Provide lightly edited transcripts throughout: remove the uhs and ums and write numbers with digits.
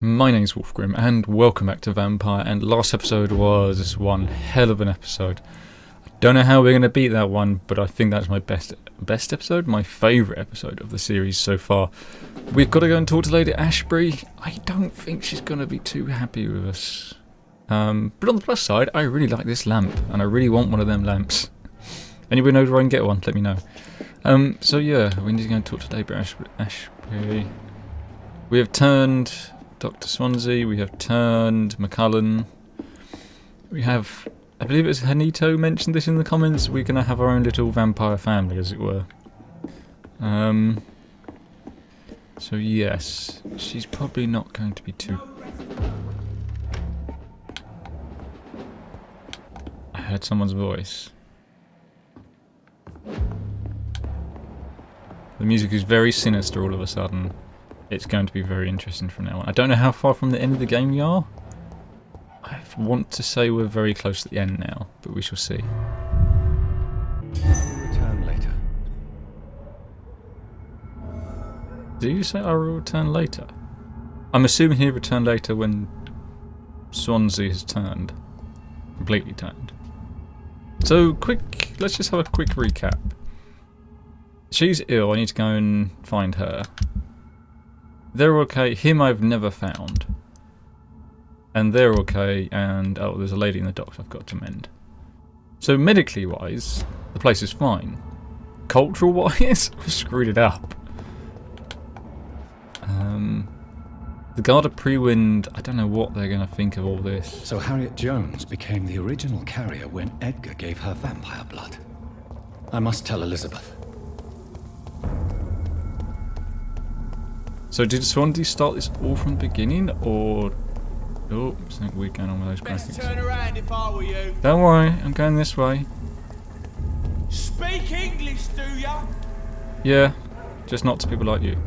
My name's Wolfgrim, and welcome back to Vampyr. And last episode was one hell of an episode. I don't know how we're going to beat that one, but I think that's my best episode, my favourite episode of the series so far. We've got to go and talk to Lady Ashbury. I don't think she's going to be too happy with us. But on the plus side, I really like this lamp, and I really want one of them lamps. Anybody knows where I can get one? Let me know. So yeah, we need to go and talk to Lady Ashbury. We have turned Dr. Swansea, we have turned McCullum. We have, I believe it was Hanito mentioned this in the comments, we're going to have our own little vampire family, as it were. So yes, she's probably not going to be too... I heard someone's voice. The music is very sinister all of a sudden. It's going to be very interesting from now on. I don't know how far from the end of the game we are. I want to say we're very close to the end now, but we shall see. I'll return later. Did you say I will return later? I'm assuming he'll return later when Swansea has turned. Completely turned. So, let's just have a quick recap. She's ill, I need to go and find her. They're okay. Him I've never found. And they're okay. And oh, there's a lady in the docks I've got to mend. So medically wise, the place is fine. Cultural wise, I've screwed it up. The Guard of Prewind, I don't know what they're going to think of all this. So Harriet Jones became the original carrier when Edgar gave her vampire blood. I must tell Elizabeth. So did Swansea start this all from the beginning, or... Oh, something weird going on with those graphics. Best turn around if I were you. Don't worry, I'm going this way. Speak English, do ya? Yeah, just not to people like you.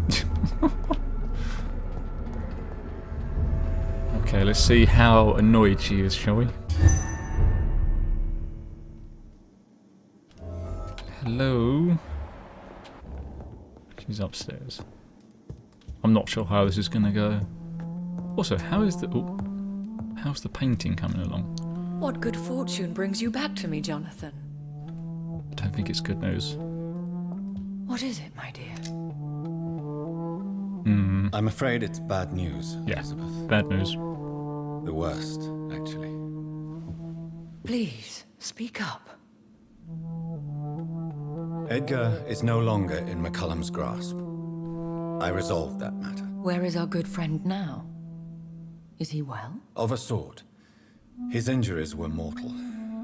Okay, let's see how annoyed she is, shall we? Hello? She's upstairs. I'm not sure how this is going to go. Also, how's the painting coming along? What good fortune brings you back to me, Jonathan? I don't think it's good news. What is it, my dear? I'm afraid it's bad news, Yeah, Elizabeth. bad news. The worst, actually. Please, speak up. Edgar is no longer in McCullum's grasp. I resolved that matter. Where is our good friend now? Is he well? Of a sort. His injuries were mortal.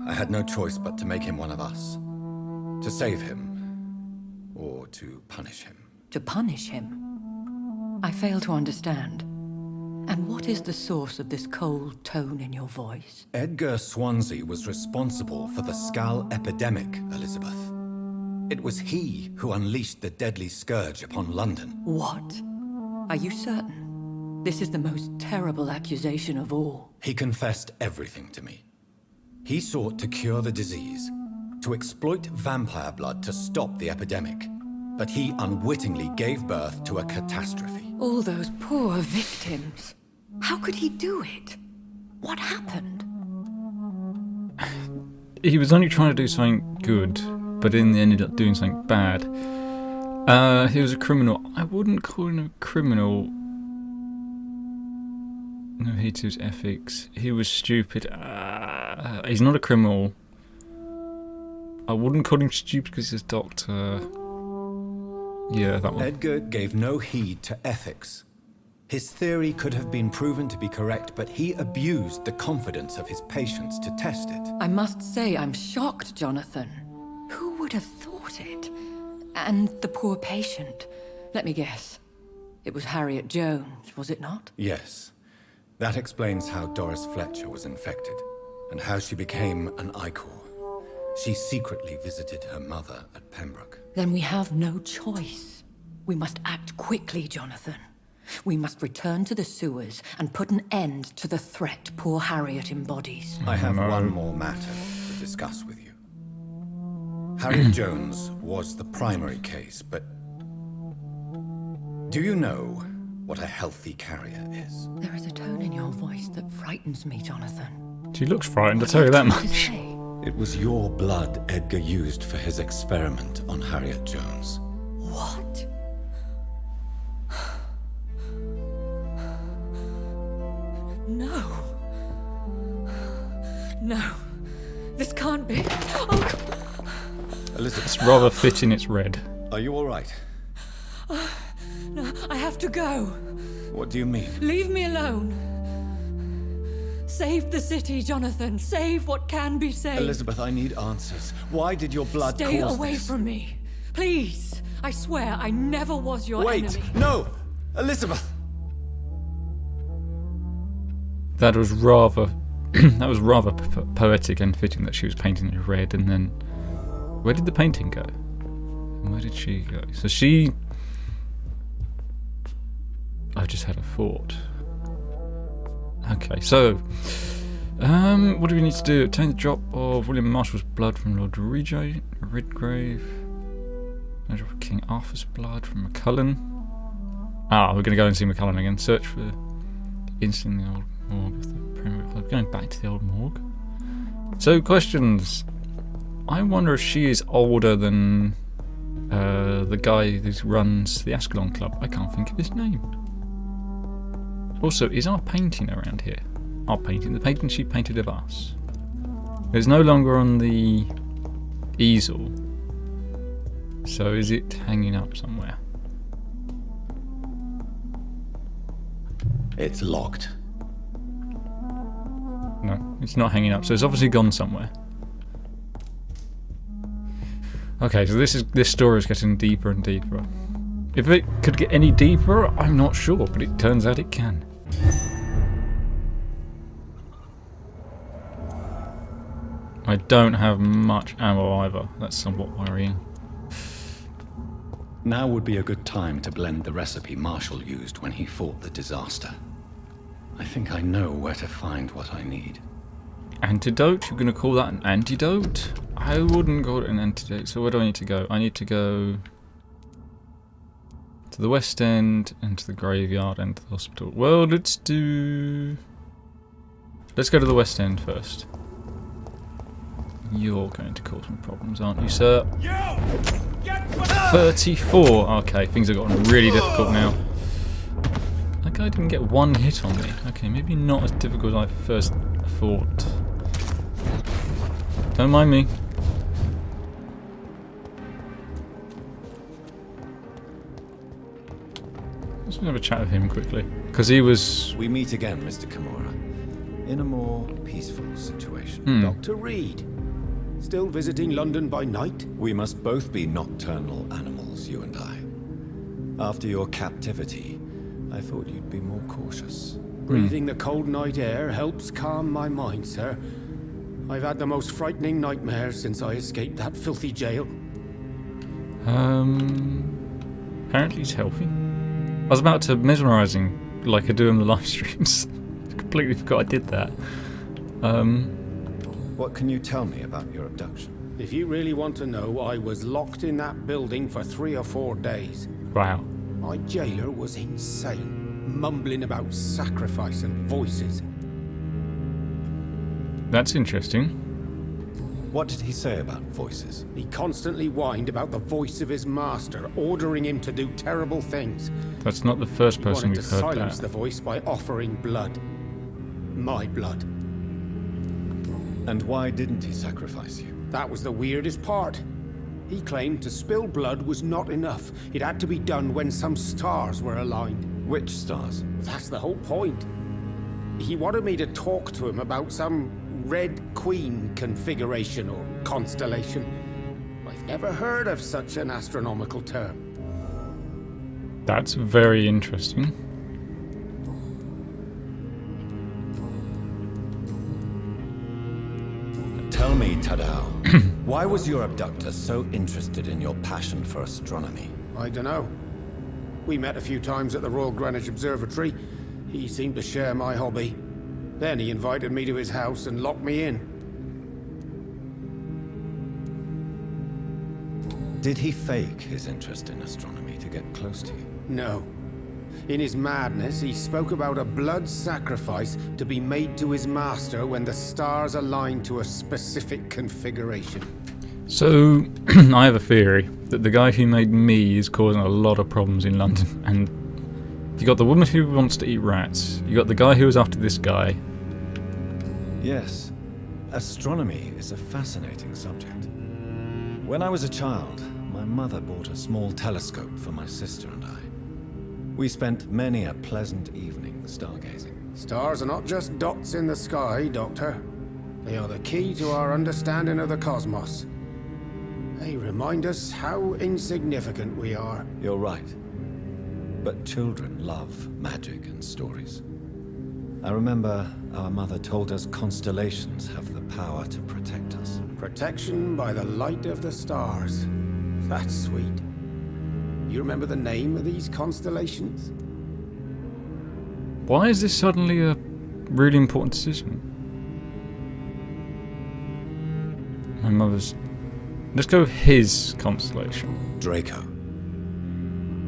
I had no choice but to make him one of us. To save him. Or to punish him. To punish him? I fail to understand. And what is the source of this cold tone in your voice? Edgar Swansea was responsible for the Skal epidemic, Elizabeth. It was he who unleashed the deadly scourge upon London. What? Are you certain? This is the most terrible accusation of all. He confessed everything to me. He sought to cure the disease, to exploit vampire blood to stop the epidemic, but he unwittingly gave birth to a catastrophe. All those poor victims. How could he do it? What happened? He was only trying to do something good, but in the end ended up doing something bad. He was a criminal. I wouldn't call him a criminal. No, he to his ethics. He was stupid. He's not a criminal. I wouldn't call him stupid because he's a doctor. Yeah, that one. Edgar gave no heed to ethics. His theory could have been proven to be correct, but he abused the confidence of his patients to test it. I must say I'm shocked, Jonathan. Who would have thought it? And the poor patient. Let me guess. It was Harriet Jones, was it not? Yes. That explains how Doris Fletcher was infected, and how she became an Icor. She secretly visited her mother at Pembroke. Then we have no choice. We must act quickly, Jonathan. We must return to the sewers and put an end to the threat poor Harriet embodies. I have one more matter to discuss with you. Harriet Jones was the primary case, but do you know what a healthy carrier is. There is a tone in your voice that frightens me, Jonathan. She looks frightened, I'll tell you that What are much. to say? It was your blood Edgar used for his experiment on Harriet Jones. What? No. No. This can't be. Oh, Elizabeth, It's rather fitting it's red. are you all right? no, I have to go. What do you mean? Leave me alone. Save the city, Jonathan. Save what can be saved. Elizabeth, I need answers. Why did your blood Stay cause away this? from me. Please. I swear I never was your Wait! enemy. No! Elizabeth! That was rather that was rather poetic and fitting that she was painting it red, and then where did the painting go? And where did she go? So she... I just had a thought. Okay, so what do we need to do? Obtain the drop of William Marshall's blood from Lord Redgrave. Measure of King Arthur's blood from McCullum. Ah, we're going to go and see McCullum again. Search for instant in the old morgue of the Premier Club. Going back to the old morgue. So, questions. I wonder if she is older than the guy who runs the Ascalon Club. I can't think of his name. Also, is our painting around here? Our painting, the painting she painted of us. It's no longer on the easel. So is it hanging up somewhere? It's locked. No, it's not hanging up, so it's obviously gone somewhere. Okay, so this story is getting deeper and deeper. If it could get any deeper, I'm not sure, but it turns out it can. I don't have much ammo either. That's somewhat worrying. Now would be a good time to blend the recipe Marshall used when he fought the disaster. I think I know where to find what I need. Antidote? You're going to call that an antidote? I wouldn't call it an antidote. So where do I need to go? I need to go to the West End and to the graveyard and to the hospital. Well, let's go to the West End first. You're going to cause some problems, aren't you, sir? You! Get back! 34. Okay, things have gotten really difficult now. That guy didn't get one hit on me. Okay, maybe not as difficult as I first thought. Don't mind me. Let's have a chat with him quickly. Because he was... We meet again, Mr. Kimura, in a more peaceful situation. Dr. Reed. Still visiting London by night? We must both be nocturnal animals, you and I. After your captivity, I thought you'd be more cautious. Breathing the cold night air helps calm my mind, sir. I've had the most frightening nightmares since I escaped that filthy jail. Apparently he's healthy. I was about to mesmerising like I do in the live streams. Completely forgot I did that. What can you tell me about your abduction? If you really want to know, I was locked in that building for 3 or 4 days. Wow. My jailer was insane, mumbling about sacrifice and voices. That's interesting. What did he say about voices? He constantly whined about the voice of his master, ordering him to do terrible things. That's not the first He person wanted we've to heard silence that. the voice by offering blood. My blood. And why didn't he sacrifice you? That was the weirdest part. He claimed to spill blood was not enough. It had to be done when some stars were aligned. Which stars? That's the whole point. He wanted me to talk to him about some Red Queen configuration or constellation. I've never heard of such an astronomical term. That's very interesting. Tell me, Tadao, why was your abductor so interested in your passion for astronomy? I don't know. We met a few times at the Royal Greenwich Observatory. He seemed to share my hobby. Then he invited me to his house and locked me in. Did he fake his interest in astronomy to get close to you? No. In his madness, he spoke about a blood sacrifice to be made to his master when the stars align to a specific configuration. So, I have a theory that the guy who made me is causing a lot of problems in London. And you got the woman who wants to eat rats. You got the guy who was after this guy. Yes, astronomy is a fascinating subject. When I was a child, my mother bought a small telescope for my sister and I. We spent many a pleasant evening stargazing. Stars are not just dots in the sky, Doctor. They are the key to our understanding of the cosmos. They remind us how insignificant we are. You're right. But children love magic and stories. I remember our mother told us constellations have the power to protect us. Protection by the light of the stars. That's sweet. You remember the name of these constellations? Why is this suddenly a really important decision? My mother's... Let's go with his constellation. Draco.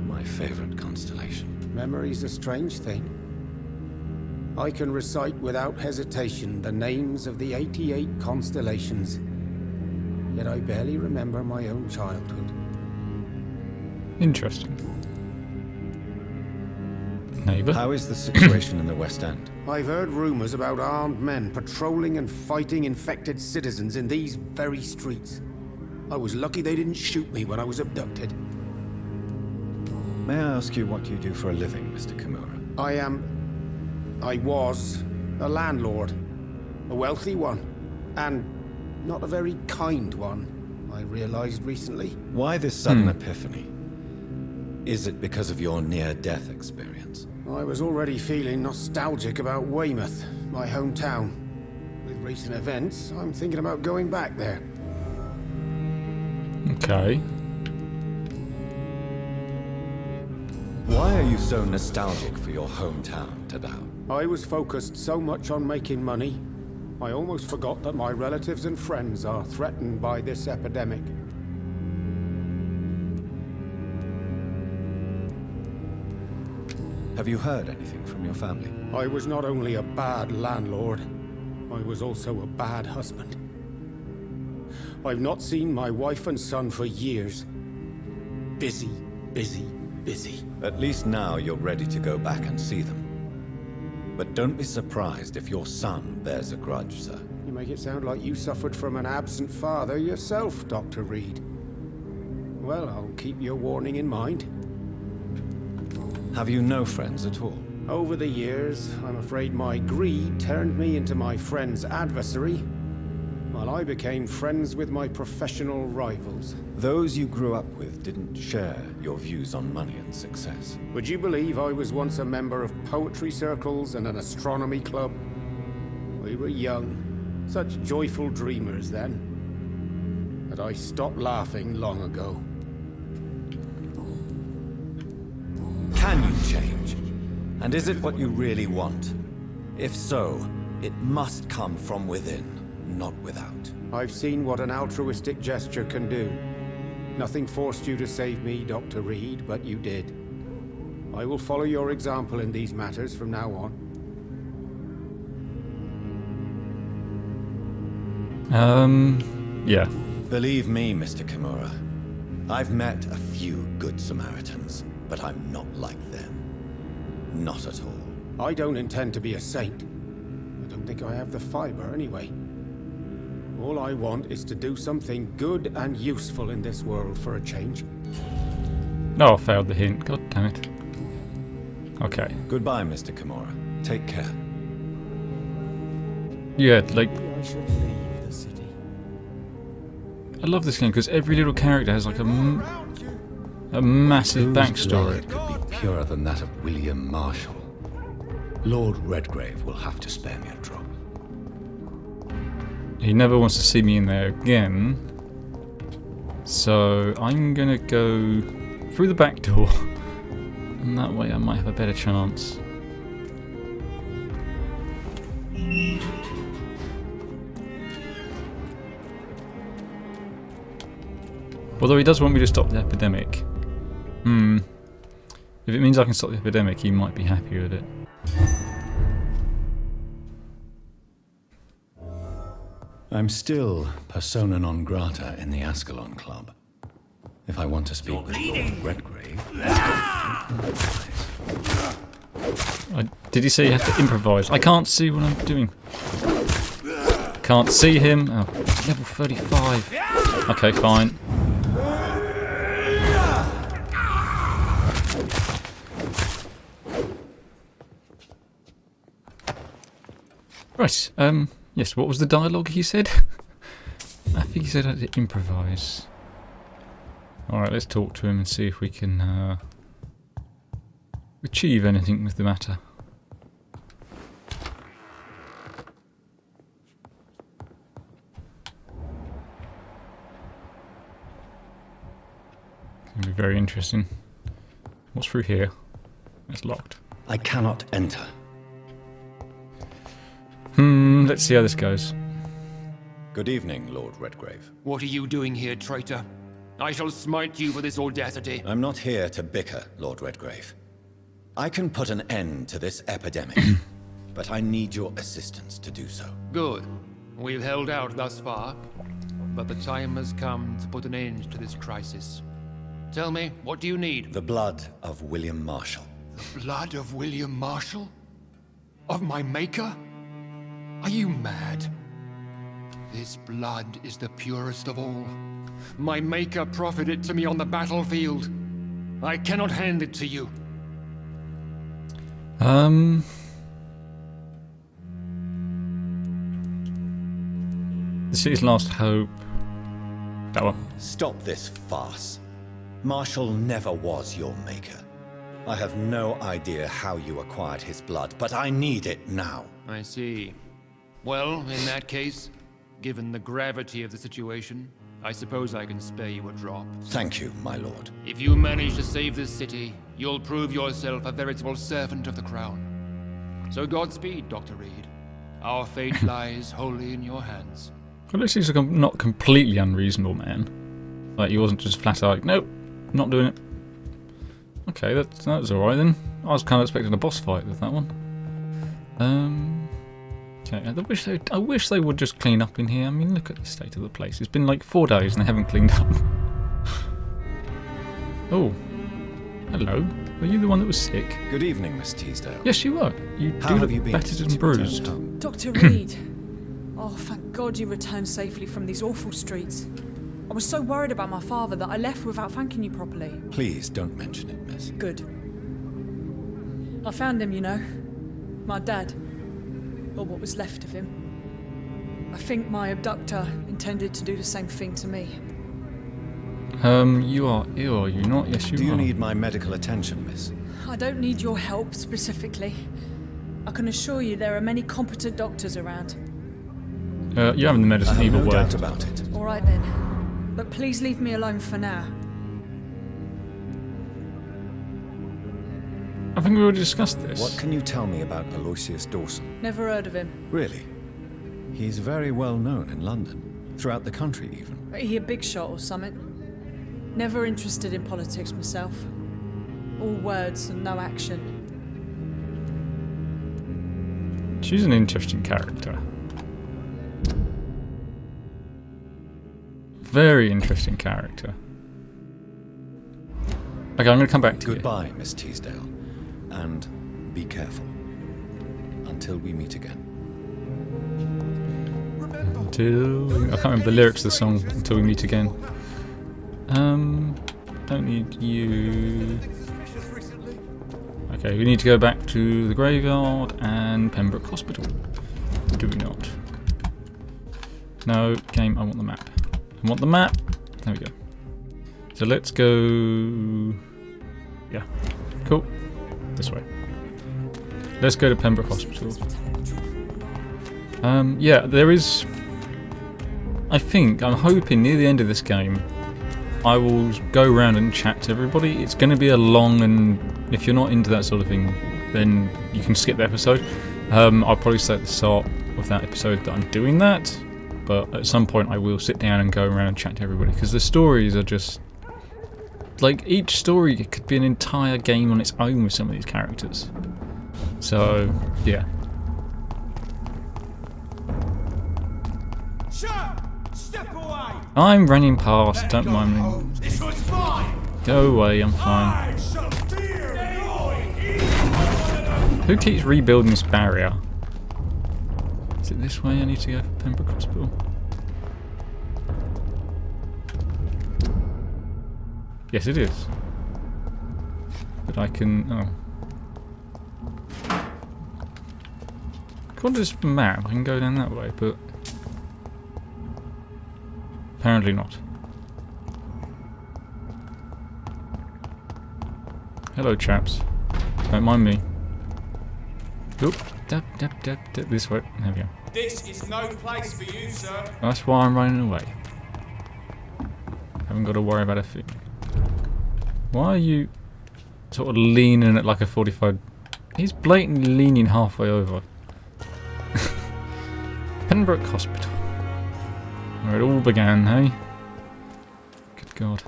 My favorite constellation. Memory's a strange thing. I can recite without hesitation the names of the 88 constellations. Yet I barely remember my own childhood. Interesting. Neighbour? How is the situation in the West End? I've heard rumors about armed men patrolling and fighting infected citizens in these very streets. I was lucky they didn't shoot me when I was abducted. May I ask you what you do for a living, Mr. Kimura? I was a landlord. A wealthy one. And not a very kind one, I realized recently. Why this sudden epiphany? Is it because of your near-death experience? I was already feeling nostalgic about Weymouth, my hometown. With recent events, I'm thinking about going back there. Okay. Why are you so nostalgic for your hometown, Tadao? I was focused so much on making money, I almost forgot that my relatives and friends are threatened by this epidemic. Have you heard anything from your family? I was not only a bad landlord, I was also a bad husband. I've not seen my wife and son for years. Busy, busy, busy. At least now you're ready to go back and see them. But don't be surprised if your son bears a grudge, sir. You make it sound like you suffered from an absent father yourself, Dr. Reed. Well, I'll keep your warning in mind. Have you no friends at all? Over the years, I'm afraid my greed turned me into my friend's adversary, while I became friends with my professional rivals. Those you grew up with didn't share your views on money and success. Would you believe I was once a member of poetry circles and an astronomy club? We were young, such joyful dreamers then. But I stopped laughing long ago. Can you change? And is it what you really want? If so, it must come from within, not without. I've seen what an altruistic gesture can do. Nothing forced you to save me, Dr. Reed, but you did. I will follow your example in these matters from now on. Yeah. Believe me, Mr. Kimura, I've met a few good Samaritans, but I'm not like them. Not at all. I don't intend to be a saint. I don't think I have the fiber anyway. All I want is to do something good and useful in this world for a change. Oh, I failed the hint. God damn it. Okay. Goodbye, Mr. Kimura. Take care. Yeah, like, I should leave the city. I love this game because every little character has like a massive Whose backstory. blood could be purer than that of William Marshall? Lord Redgrave will have to spare me a drop. He never wants to see me in there again. So I'm gonna go through the back door. And that way I might have a better chance. Although he does want me to stop the epidemic. If it means I can stop the epidemic, he might be happy with it. I'm still persona non grata in the Ascalon Club. If I want to speak with Lord Redgrave... Did he say you have to improvise? I can't see what I'm doing. Can't see him. Oh, level 35. Okay, fine. Right, yes, what was the dialogue he said? I think he said I had to improvise. Alright, let's talk to him and see if we can achieve anything with the matter. It's going to be very interesting. What's through here? It's locked. I cannot enter. Let's see how this goes. Good evening, Lord Redgrave. What are you doing here, traitor? I shall smite you for this audacity. I'm not here to bicker, Lord Redgrave. I can put an end to this epidemic, but I need your assistance to do so. Good. We've held out thus far, but the time has come to put an end to this crisis. Tell me, what do you need? The blood of William Marshall. The blood of William Marshall? Of my maker? Are you mad? This blood is the purest of all. My maker proffered it to me on the battlefield. I cannot hand it to you. The city's last hope. That one. Stop this farce. Marshall never was your maker. I have no idea how you acquired his blood, but I need it now. I see. Well, in that case, given the gravity of the situation, I suppose I can spare you a drop. Thank you, my lord. If you manage to save this city, you'll prove yourself a veritable servant of the crown. So Godspeed, Dr. Reed. Our fate lies wholly in your hands. Well, this is a not completely unreasonable man. Like, he wasn't just flat out like, nope, not doing it. Okay, that was alright then. I was kind of expecting a boss fight with that one. Okay, I wish they would just clean up in here. I mean, look at the state of the place. It's been like 4 days and they haven't cleaned up. Oh, hello. Were you the one that was sick? Good evening, Miss Teasdale. Yes, you were. You How do have look you been battered since and you returned bruised. home? Dr. Reed. Oh, thank God you returned safely from these awful streets. I was so worried about my father that I left without thanking you properly. Please don't mention it, miss. Good. I found him, you know. My dad. Or what was left of him. I think my abductor intended to do the same thing to me. You are ill, are you not? Yes, you are. Do you need my medical attention, miss? I don't need your help specifically. I can assure you there are many competent doctors around. You haven't the I medicine have either no way. doubt about it. All right then. But please leave me alone for now. I think we already discussed this. What can you tell me about Aloysius Dawson? Never heard of him. Really? He's very well known in London, throughout the country even. He a big shot or something? Never interested in politics myself. All words and no action. She's an interesting character. Very interesting character. Okay, I'm going to come back to Goodbye, Miss Teasdale. And be careful. Until we meet again. I can't remember the lyrics of the song. Until we meet again. Don't need you. Okay, we need to go back to the graveyard and Pembroke Hospital. Do we not? No, game, I want the map. I want the map. There we go. So let's go... Yeah, cool. This way. Let's go to Pembroke Hospital. Yeah, there is... I'm hoping near the end of this game, I will go around and chat to everybody. It's going to be a long, and if you're not into that sort of thing, then you can skip the episode. I'll probably say at the start of that episode that I'm doing that, but at some point I will sit down and go around and chat to everybody, because the stories are just... like, each story could be an entire game on its own with some of these characters. So, yeah. Step away. I'm running past, don't mind me. This one's mine. Go away, I'm fine. I shall fear Who keeps rebuilding this barrier? Is it this way I need to go for Pembroke Hospital? Yes, it is. But I can... oh. According to this map, I can go down that way, but... apparently not. Hello, chaps. Don't mind me. Oop. Dap, dap, dap, dap. This way. There we go. This is no place for you, sir. That's why I'm running away. Haven't got to worry about a thing. Why are you sort of leaning at like a 45? He's blatantly leaning halfway over. Pembroke Hospital. Where it all began, hey? Good God.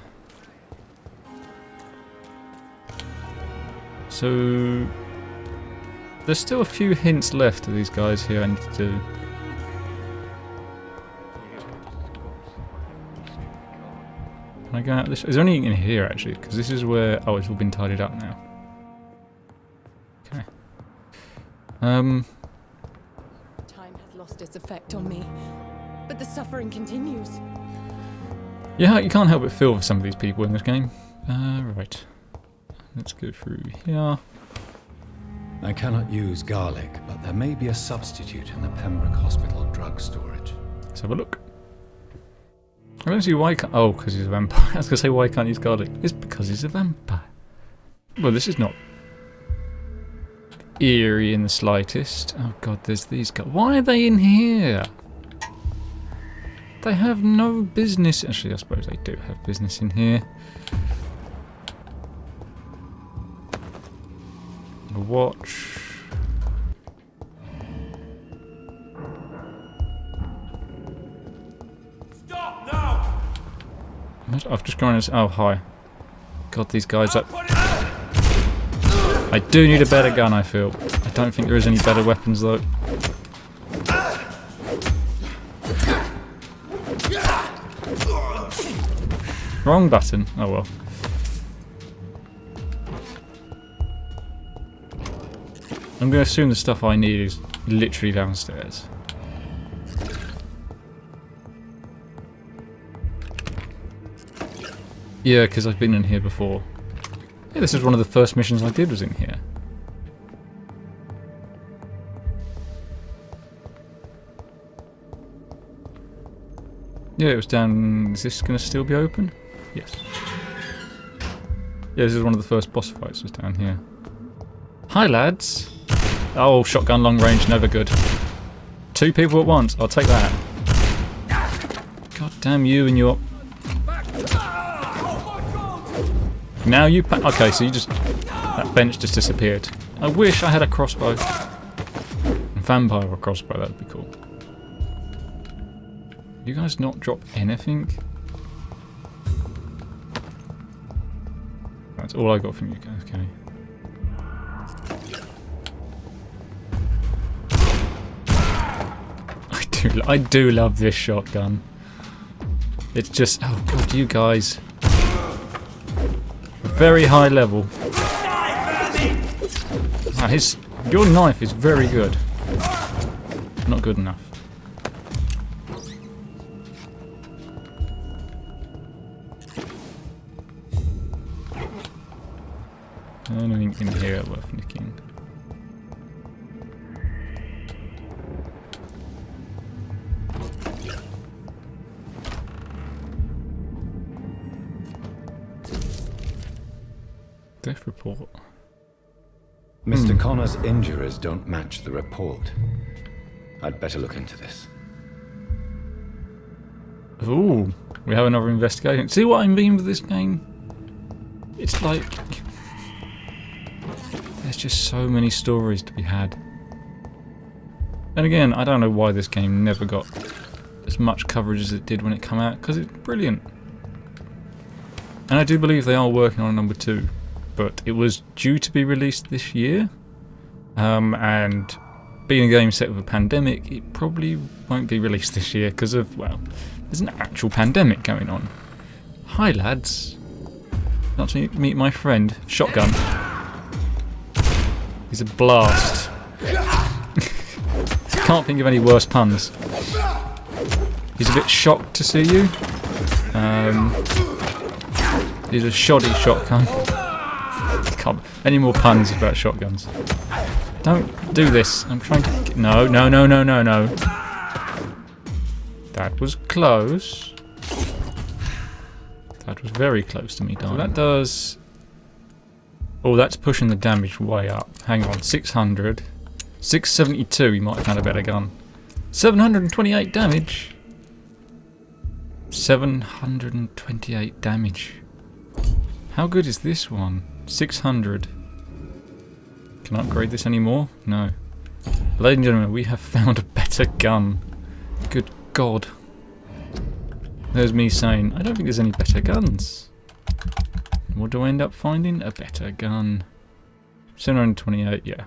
So... there's still a few hints left of these guys here I need to do. Can I go out this way? Is there anything in here actually? Because this is where... oh, it's all been tidied up now. Okay. Time has lost its effect on me, but the suffering continues. Yeah, you can't help but feel for some of these people in this game. Right. Let's go through here. I cannot use garlic, but there may be a substitute in the Pembroke Hospital drug storage. Let's have a look. I don't see why can't... oh, because he's a vampire. I was going to say why can't use garlic. It's because he's a vampire. Well, this is not eerie in the slightest. Oh god, there's these guys. Why are they in here? They have no business. Actually, I suppose they do have business in here. A watch. Stop now. I've just gone and... oh, hi. God, these guys up. I do need a better gun, I feel. I don't think there is any better weapons, though. Wrong button. Oh well. I'm going to assume the stuff I need is literally downstairs. Yeah, because I've been in here before. Yeah, this is one of the first missions I did was in here. Yeah, it was down... is this going to still be open? Yes. Yeah, this is one of the first boss fights was down here. Hi, lads. Oh, shotgun long range, never good. 2 people at once, I'll take that. God damn you and your... now you okay, so you just... that bench just disappeared. I wish I had a crossbow. A vampire or a crossbow, that'd be cool. You guys not drop anything? That's all I got from you guys, okay. I do love this shotgun. It's just... oh god, you guys. Very high level. Ah, your knife is very good. Not good enough. Anything in here worth nicking? Death report. Mr. Connor's injuries don't match the report. I'd better look into this. Ooh, we have another investigation. See what I mean with this game? It's like... there's just so many stories to be had. And again, I don't know why this game never got as much coverage as it did when it came out, because it's brilliant. And I do believe they are working on number 2, but it was due to be released this year. And being a game set with a pandemic, it probably won't be released this year because of, well, there's an actual pandemic going on. Hi lads. Not to meet my friend. Shotgun. He's a blast. Can't think of any worse puns. He's a bit shocked to see you. He's a shoddy shotgun. Can't. Any more puns about shotguns? Don't do this. I'm trying to... No, no, no, no, no, no. That was close. That was very close to me dying. So that does... Oh, that's pushing the damage way up. Hang on, 600. 672, you might have found a better gun. 728 damage. 728 damage. How good is this one? 600. Can I upgrade this anymore? No. Ladies and gentlemen, we have found a better gun. Good God. There's me saying, I don't think there's any better guns. What do I end up finding? A better gun. 728, yeah.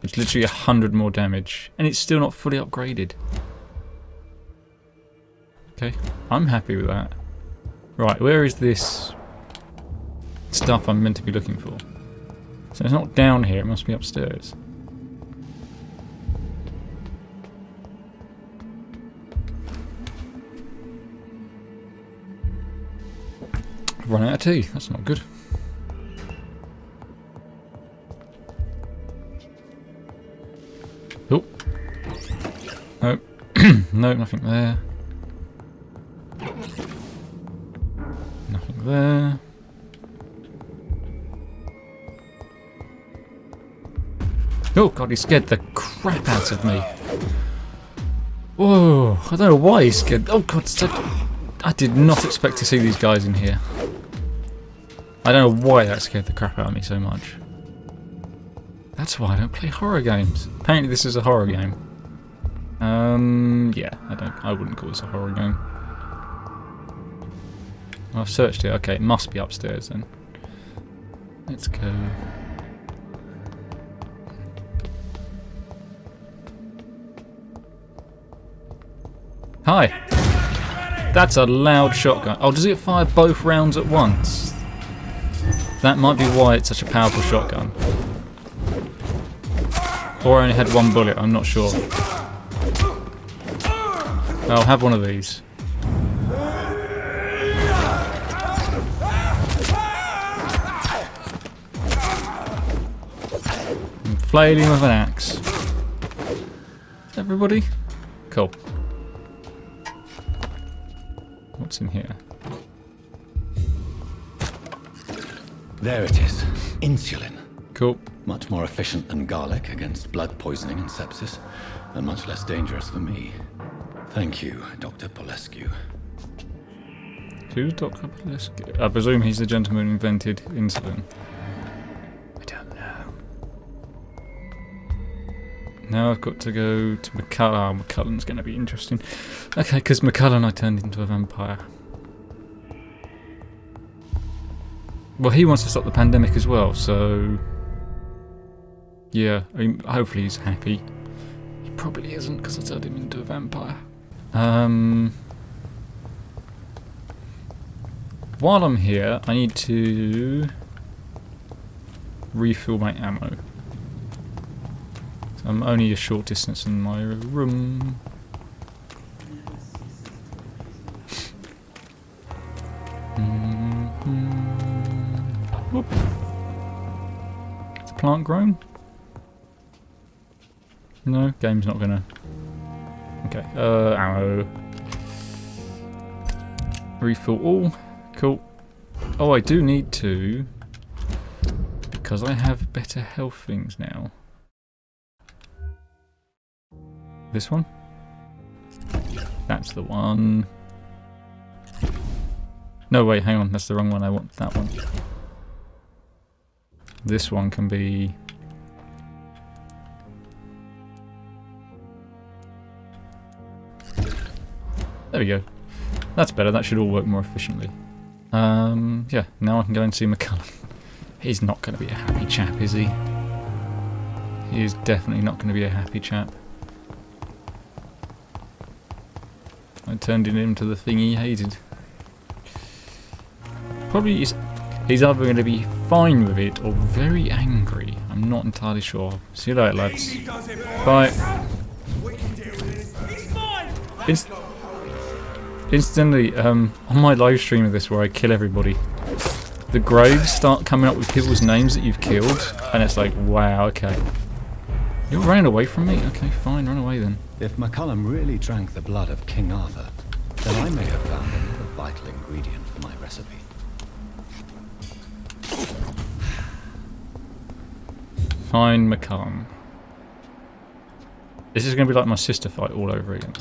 It's literally 100 more damage. And it's still not fully upgraded. Okay, I'm happy with that. Right, where is this stuff I'm meant to be looking for? So it's not down here, it must be upstairs. I've run out of tea, that's not good. Oh. No. No, nothing there. Nothing there. Oh god, he scared the crap out of me. Whoa, I don't know why he scared. Oh god, I did not expect to see these guys in here. I don't know why that scared the crap out of me so much. That's why I don't play horror games. Apparently this is a horror game. Yeah, I wouldn't call this a horror game. Well, I've searched it. Okay, it must be upstairs then. Let's go. Hi! That's a loud shotgun. Oh, does it fire both rounds at once? That might be why it's such a powerful shotgun. Or I only had one bullet, I'm not sure. I'll have one of these. I'm flailing with an axe. Everybody? Cool. What's in here? There it is. Insulin. Cool. Much more efficient than garlic against blood poisoning and sepsis, and much less dangerous for me. Thank you, Dr. Polescu. Who's Dr. Polescu? I presume he's the gentleman who invented insulin. I don't know. Now I've got to go to McCullum. McCullum's going to be interesting. Okay, because McCullum I turned into a vampire. Well, he wants to stop the pandemic as well, so... Yeah, I mean, hopefully he's happy. He probably isn't, because I turned him into a vampire. While I'm here, I need to refill my ammo. So I'm only a short distance from my room. Whoop. Is the plant grown? No, game's not gonna. Okay, ammo. Refill all. Cool. Oh, I do need to, because I have better health things now. This one? That's the one. No, wait, hang on, that's the wrong one. I want that one. This one can be... There we go. That's better, that should all work more efficiently. Yeah, now I can go and see McCullum. He's not going to be a happy chap, is he? He is definitely not going to be a happy chap. I turned him into the thing he hated. Probably he's either going to be fine with it or very angry. I'm not entirely sure. See you later, lads. Bye. Instantly, on my live stream of this where I kill everybody, the graves start coming up with people's names that you've killed, and it's like, wow, okay. You're running away from me? Okay, fine, run away then. If McCullum really drank the blood of King Arthur, then I may have found another vital ingredient for my recipe. Fine, McCullum. This is going to be like my sister fight all over again.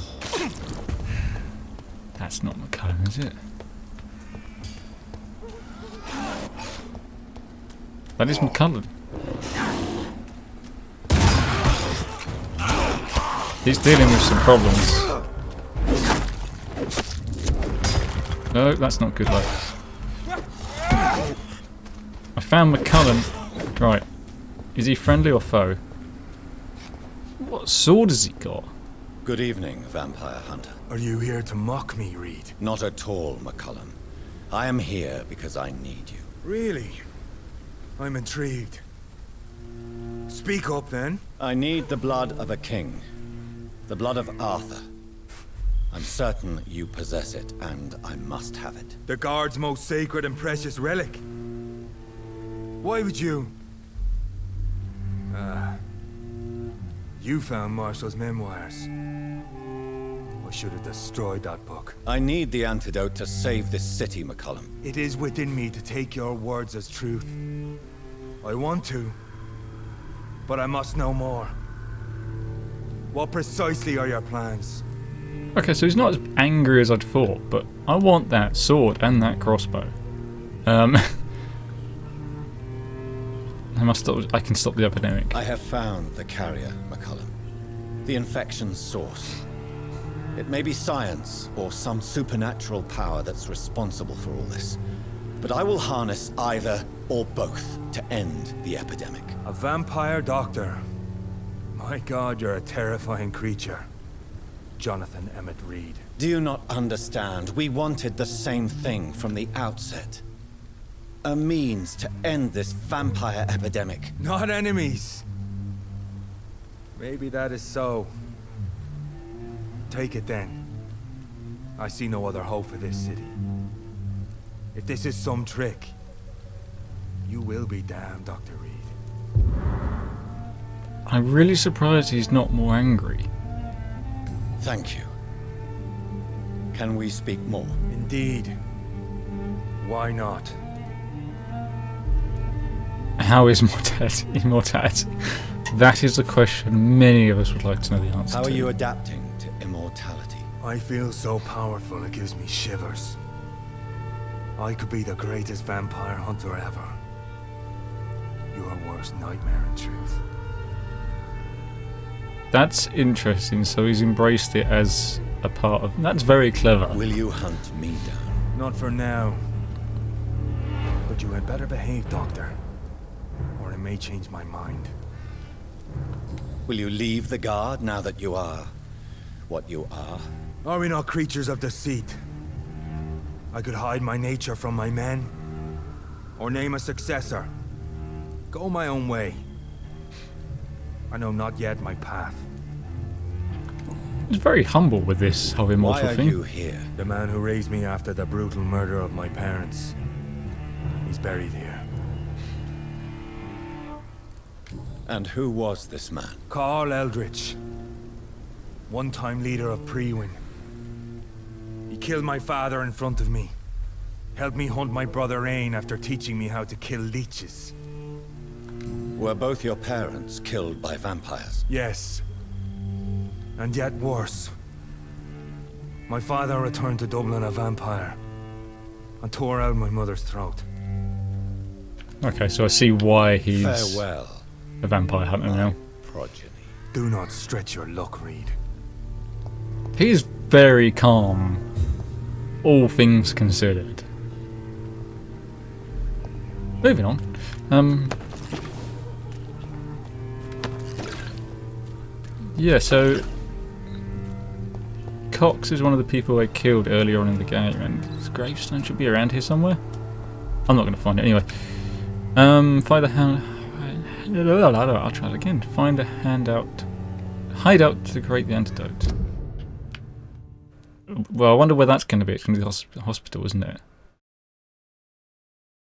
That's not McCullum, is it? That is McCullum. He's dealing with some problems. No, that's not good luck. I found McCullum. Right. Is he friendly or foe? What sword has he got? Good evening, vampire hunter. Are you here to mock me, Reed? Not at all, McCullum. I am here because I need you. Really? I'm intrigued. Speak up, then. I need the blood of a king. The blood of Arthur. I'm certain you possess it, and I must have it. The guard's most sacred and precious relic. Why would you... You found Marshall's memoirs. I should have destroyed that book. I need the antidote to save this city, McCullum. It is within me to take your words as truth. I want to, but I must know more. What precisely are your plans? Okay, so he's not as angry as I'd thought, but I want that sword and that crossbow. I can stop the epidemic. I have found the carrier, McCullum. The infection's source. It may be science or some supernatural power that's responsible for all this. But I will harness either or both to end the epidemic. A vampire doctor. My God, you're a terrifying creature. Jonathan Emmett Reed. Do you not understand? We wanted the same thing from the outset. A means to end this vampire epidemic. Not enemies. Maybe that is so. Take it then. I see no other hope for this city. If this is some trick, you will be damned, Dr. Reed. I'm really surprised he's not more angry. Thank you. Can we speak more? Indeed. Why not? How is immortality? That is the question many of us would like to know the answer How to. are you adapting to immortality? I feel so powerful it gives me shivers. I could be the greatest vampire hunter ever. Your worst nightmare, in truth. That's interesting, so he's embraced it as a part of... That's very clever. Will you hunt me down? Not for now. But you had better behave, Doctor. Or I may change my mind. Will you leave the guard now that you are what you are? Are we not creatures of deceit? I could hide my nature from my men. Or name a successor. Go my own way. I know not yet my path. He's very humble with this whole immortal Why are thing. you here? The man who raised me after the brutal murder of my parents. He's buried here. And who was this man? Carl Eldritch. One-time leader of Priwen. He killed my father in front of me. Helped me hunt my brother Ain after teaching me how to kill leeches. Were both your parents killed by vampires? Yes. And yet worse. My father returned to Dublin a vampire. And tore out my mother's throat. Okay, so I see why he's Farewell, a vampire hunter now. progeny. Do not stretch your luck, Reed. He is very calm, all things considered. moving on. Yeah, so Cox is one of the people I killed earlier on in the game, and his gravestone should be around here somewhere. I'm not going to find it anyway. Find the I'll try it again. Find a hideout to create the antidote. Well, I wonder where that's going to be. It's going to be the hospital, isn't it?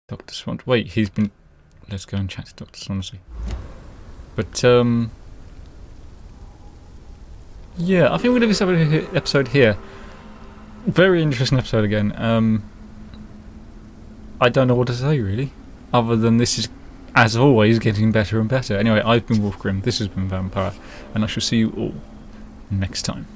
Dr. Swan. Wait, he's been. Let's go and chat to Dr. Swansea. But yeah, I think we're going to do this episode here. Very interesting episode again. I don't know what to say really, other than this is, as always, getting better and better. Anyway, I've been Wolfgrim, this has been Vampyr, and I shall see you all next time.